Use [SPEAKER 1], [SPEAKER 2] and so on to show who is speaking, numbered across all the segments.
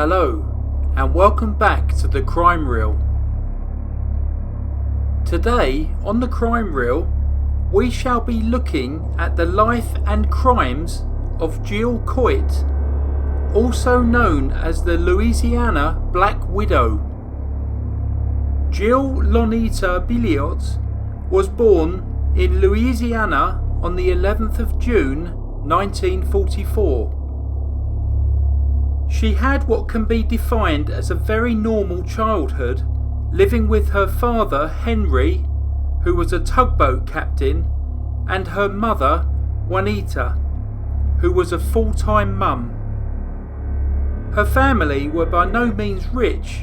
[SPEAKER 1] Hello, and welcome back to the Crime Reel. Today on the Crime Reel, we shall be looking at the life and crimes of Jill Coit, also known as the Louisiana Black Widow. Jill Lonita Billiot was born in Louisiana on the 11th of June 1944. She had what can be defined as a very normal childhood, living with her father Henry, who was a tugboat captain, and her mother Juanita, who was a full-time mum. Her family were by no means rich,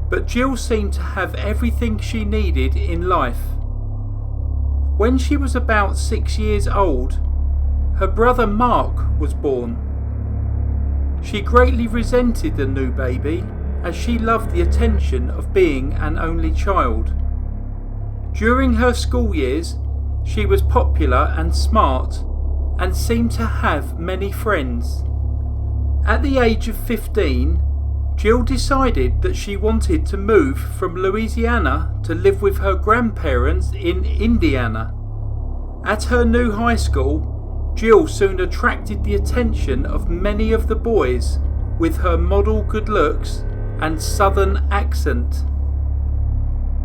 [SPEAKER 1] but Jill seemed to have everything she needed in life. When she was about 6 years old, her brother Mark was born. She greatly resented the new baby, as she loved the attention of being an only child. During her school years, she was popular and smart, and seemed to have many friends. At the age of 15, Jill decided that she wanted to move from Louisiana to live with her grandparents in Indiana. At her new high school, Jill soon attracted the attention of many of the boys with her model good looks and southern accent.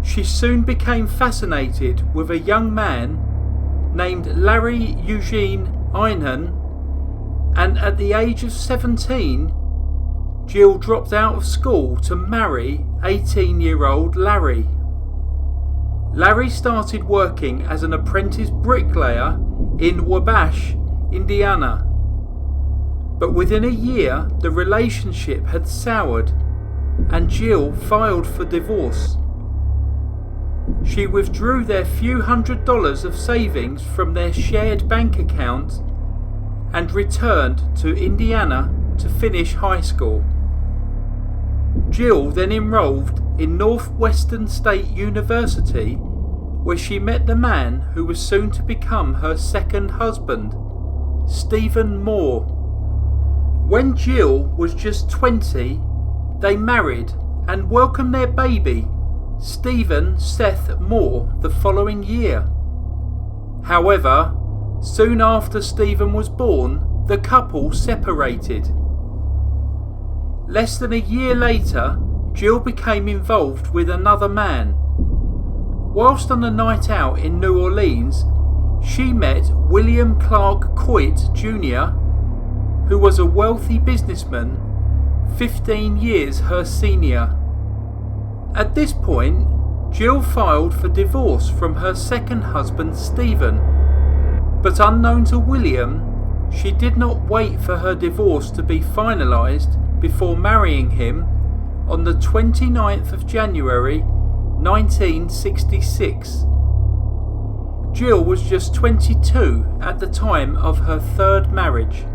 [SPEAKER 1] She soon became fascinated with a young man named Larry Eugene Einhorn, and at the age of 17, Jill dropped out of school to marry 18-year-old Larry. Larry started working as an apprentice bricklayer in Wabash, Indiana. But within a year, the relationship had soured, and Jill filed for divorce. She withdrew their few $100s of savings from their shared bank account and returned to Indiana to finish high school. Jill then enrolled in Northwestern State University, where she met the man who was soon to become her second husband, Stephen Moore. When Jill was just 20, they married and welcomed their baby, Stephen Seth Moore, the following year. However, soon after Stephen was born, the couple separated. Less than a year later, Jill became involved with another man. Whilst on a night out in New Orleans, she met William Clark Coit Jr., who was a wealthy businessman, 15 years her senior. At this point, Jill filed for divorce from her second husband Stephen, but unknown to William, she did not wait for her divorce to be finalised before marrying him on the 29th of January 1966. Jill was just 22 at the time of her third marriage.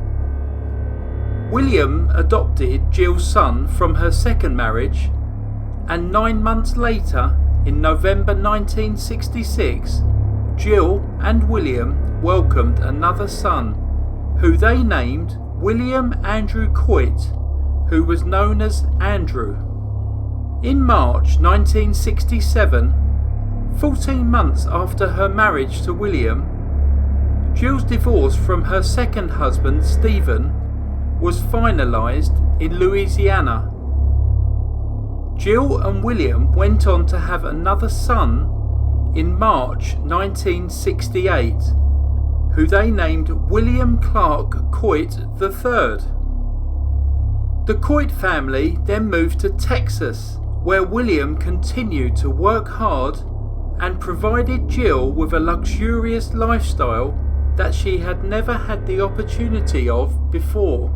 [SPEAKER 1] William adopted Jill's son from her second marriage, and 9 months later, in November 1966, Jill and William welcomed another son, who they named William Andrew Coit, who was known as Andrew. In March 1967, 14 months after her marriage to William, Jill's divorce from her second husband Stephen was finalised in Louisiana. Jill and William went on to have another son in March 1968, who they named William Clark Coit III. The Coit family then moved to Texas, where William continued to work hard and provided Jill with a luxurious lifestyle that she had never had the opportunity of before.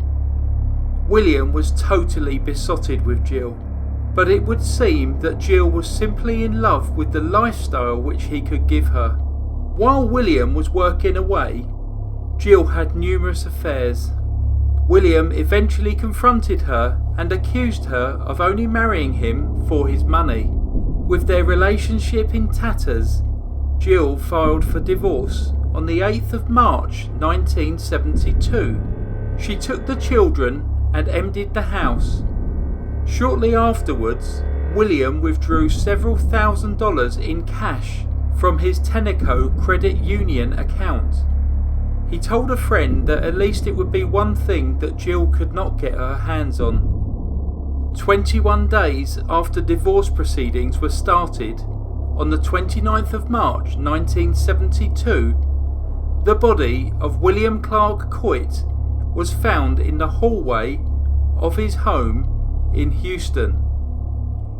[SPEAKER 1] William was totally besotted with Jill, but it would seem that Jill was simply in love with the lifestyle which he could give her. While William was working away, Jill had numerous affairs. William eventually confronted her and accused her of only marrying him for his money. With their relationship in tatters, Jill filed for divorce on the 8th of March 1972. She took the children and emptied the house, Shortly afterwards, William withdrew several $1,000s in cash from his Tenneco credit union account. He told a friend that at least it would be one thing that Jill could not get her hands on. 21 days after divorce proceedings were started, on the 29th of March 1972, the body of William Clark Coit was found in the hallway of his home in Houston.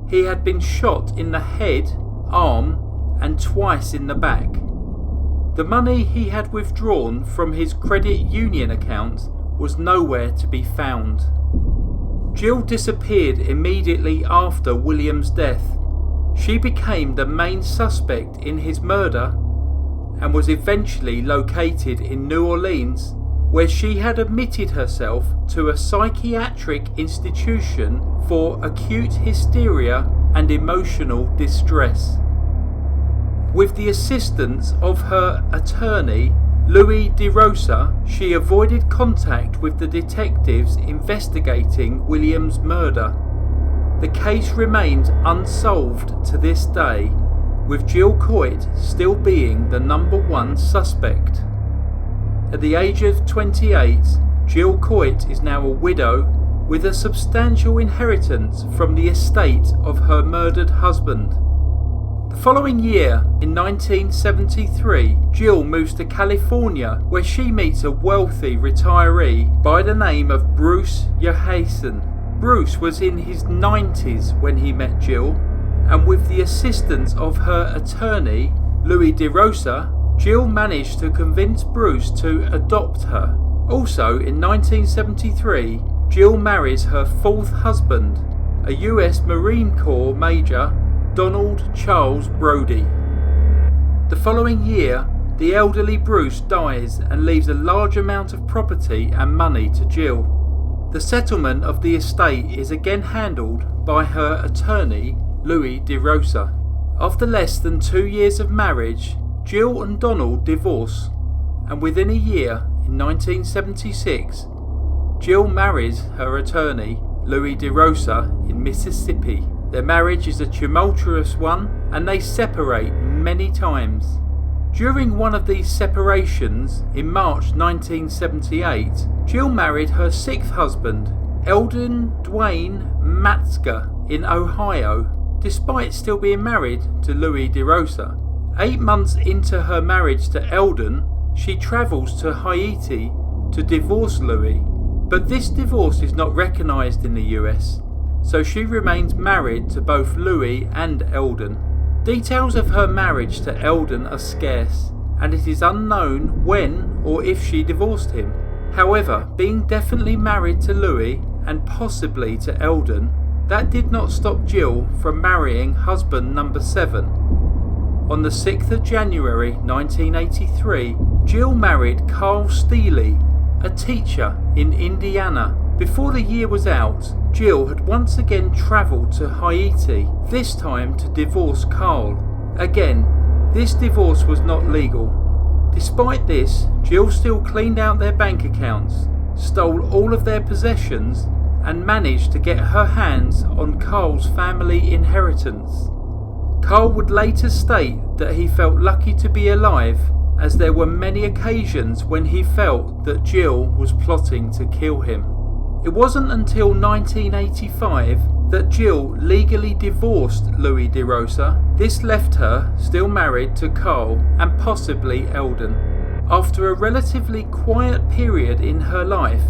[SPEAKER 1] He had been shot in the head, arm, and twice in the back. The money he had withdrawn from his credit union account was nowhere to be found. Jill disappeared immediately after William's death. She became the main suspect in his murder and was eventually located in New Orleans, where she had admitted herself to a psychiatric institution for acute hysteria and emotional distress. With the assistance of her attorney, Louis DIROSA, she avoided contact with the detectives investigating William's murder. The case remains unsolved to this day, with Jill Coit still being the #1 suspect. At the age of 28, Jill Coit is now a widow with a substantial inheritance from the estate of her murdered husband. The following year, in 1973, Jill moves to California, where she meets a wealthy retiree by the name of Bruce JOHASEN. Bruce was in his 90s when he met Jill, and with the assistance of her attorney, Louis DIROSA, Jill managed to convince Bruce to adopt her. Also in 1973, Jill marries her 4th husband, a US Marine Corps Major, Donald Charles BRODIE. The following year, the elderly Bruce dies and leaves a large amount of property and money to Jill. The settlement of the estate is again handled by her attorney, Louis DIROSA. After less than 2 years of marriage, Jill and Donald divorce, and within a year, in 1976, Jill marries her attorney, Louis DIROSA, in Mississippi. Their marriage is a tumultuous one, and they separate many times. During one of these separations, in March 1978, Jill married her 6th husband, Eldon Dwayne MATGER, in Ohio, despite still being married to Louis DIROSA. 8 months into her marriage to Eldon, she travels to Haiti to divorce Louis, but this divorce is not recognised in the US, so she remains married to both Louis and Eldon. Details of her marriage to Eldon are scarce, and it is unknown when or if she divorced him. However, being definitely married to Louis and possibly to Eldon, that did not stop Jill from marrying husband number 7. On the 6th of January 1983, Jill married Carl STEELEY, a teacher in Indiana. Before the year was out, Jill had once again travelled to Haiti, this time to divorce Carl. Again, this divorce was not legal. Despite this, Jill still cleaned out their bank accounts, stole all of their possessions, and managed to get her hands on Carl's family inheritance. Carl would later state that he felt lucky to be alive, as there were many occasions when he felt that Jill was plotting to kill him. It wasn't until 1985 that Jill legally divorced Louis DIROSA. This left her still married to Carl and possibly Eldon. After a relatively quiet period in her life,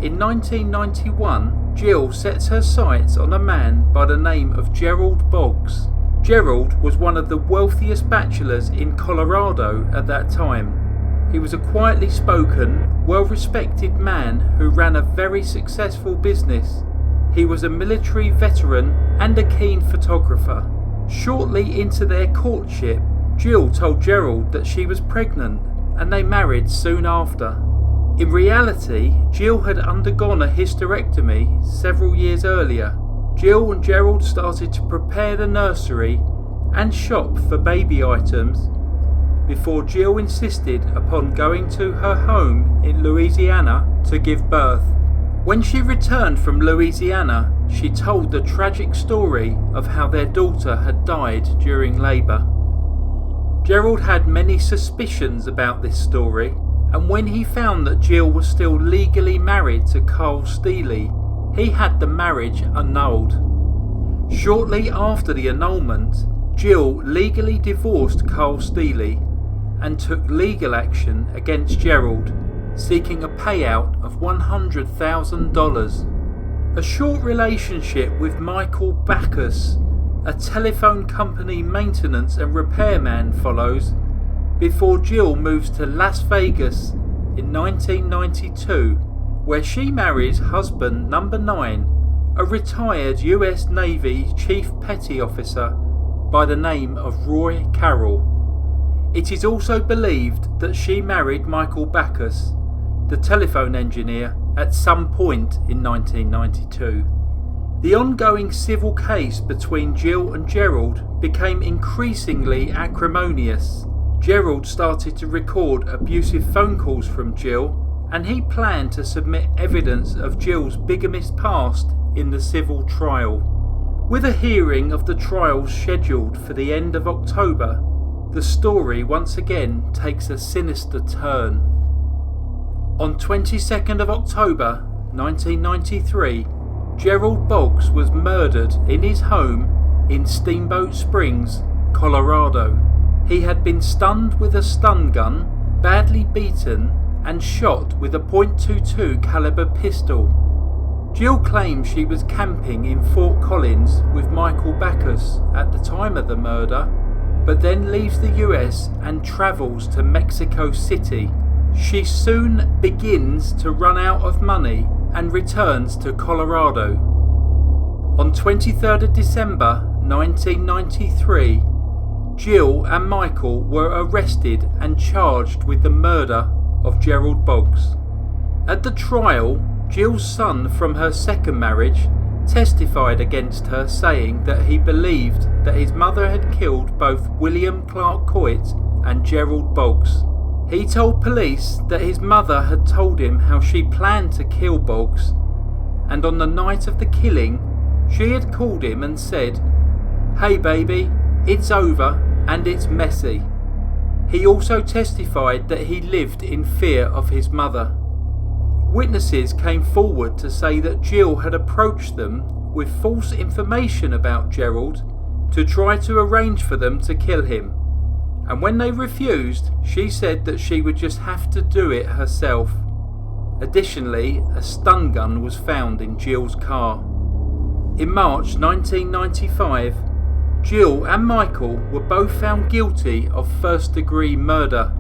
[SPEAKER 1] in 1991, Jill sets her sights on a man by the name of GERALD BOGGS. GERALD was one of the wealthiest bachelors in Colorado at that time. He was a quietly spoken, well-respected man who ran a very successful business. He was a military veteran and a keen photographer. Shortly into their courtship, Jill told GERALD that she was pregnant, and they married soon after. In reality, Jill had undergone a hysterectomy several years earlier. Jill and GERALD started to prepare the nursery and shop for baby items before Jill insisted upon going to her home in Louisiana to give birth. When she returned from Louisiana, she told the tragic story of how their daughter had died during labour. Gerald had many suspicions about this story, and when he found that Jill was still legally married to Carl STEELEY, he had the marriage annulled. Shortly after the annulment, Jill legally divorced Carl STEELEY and took legal action against Gerald, seeking a payout of $100,000. A short relationship with Michael BACKUS, a telephone company maintenance and repairman, follows before Jill moves to Las Vegas in 1992, where she marries husband number 9, a retired US Navy Chief Petty Officer by the name of Roy Carroll. It is also believed that she married Michael BACKUS, the telephone engineer, at some point in 1992. The ongoing civil case between Jill and Gerald became increasingly acrimonious. Gerald started to record abusive phone calls from Jill, and he planned to submit evidence of Jill's bigamist past in the civil trial. With a hearing of the trial scheduled for the end of October, the story once again takes a sinister turn. On 22nd of October 1993, Gerald BOGGS was murdered in his home in Steamboat Springs, Colorado. He had been stunned with a stun gun, badly beaten, and shot with a .22 caliber pistol. Jill claims she was camping in Fort Collins with Michael BACKUS at the time of the murder, but then leaves the US and travels to Mexico City. She soon begins to run out of money and returns to Colorado. On 23rd of December 1993, Jill and Michael were arrested and charged with the murder of Gerald BOGGS. At the trial, Jill's son from her second marriage testified against her, saying that he believed that his mother had killed both William Clark Coit and Gerald BOGGS. He told police that his mother had told him how she planned to kill BOGGS, and on the night of the killing, she had called him and said, "Hey baby, it's over and it's messy." He also testified that he lived in fear of his mother. Witnesses came forward to say that Jill had approached them with false information about Gerald to try to arrange for them to kill him, and when they refused, she said that she would just have to do it herself. Additionally, a stun gun was found in Jill's car. In March 1995, Jill and Michael were both found guilty of first-degree murder.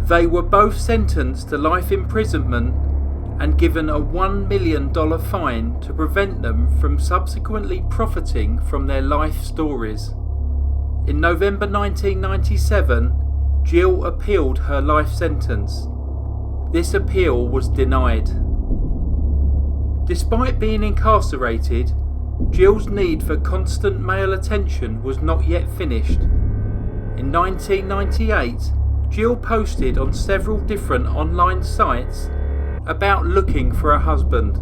[SPEAKER 1] They were both sentenced to life imprisonment and given a $1 million fine to prevent them from subsequently profiting from their life stories. In November 1997, Jill appealed her life sentence. This appeal was denied. Despite being incarcerated, Jill's need for constant male attention was not yet finished. In 1998, Jill posted on several different online sites about looking for a husband.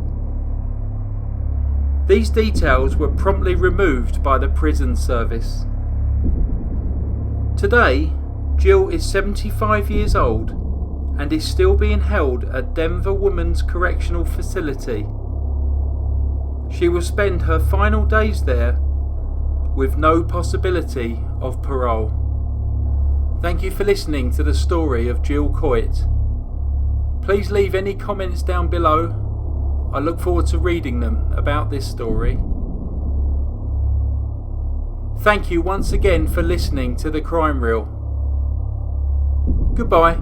[SPEAKER 1] These details were promptly removed by the prison service. Today, Jill is 75 years old and is still being held at Denver Women's Correctional Facility. She will spend her final days there with no possibility of parole. Thank you for listening to the story of Jill Coit. Please leave any comments down below. I look forward to reading them about this story. Thank you once again for listening to The Crime Reel. Goodbye.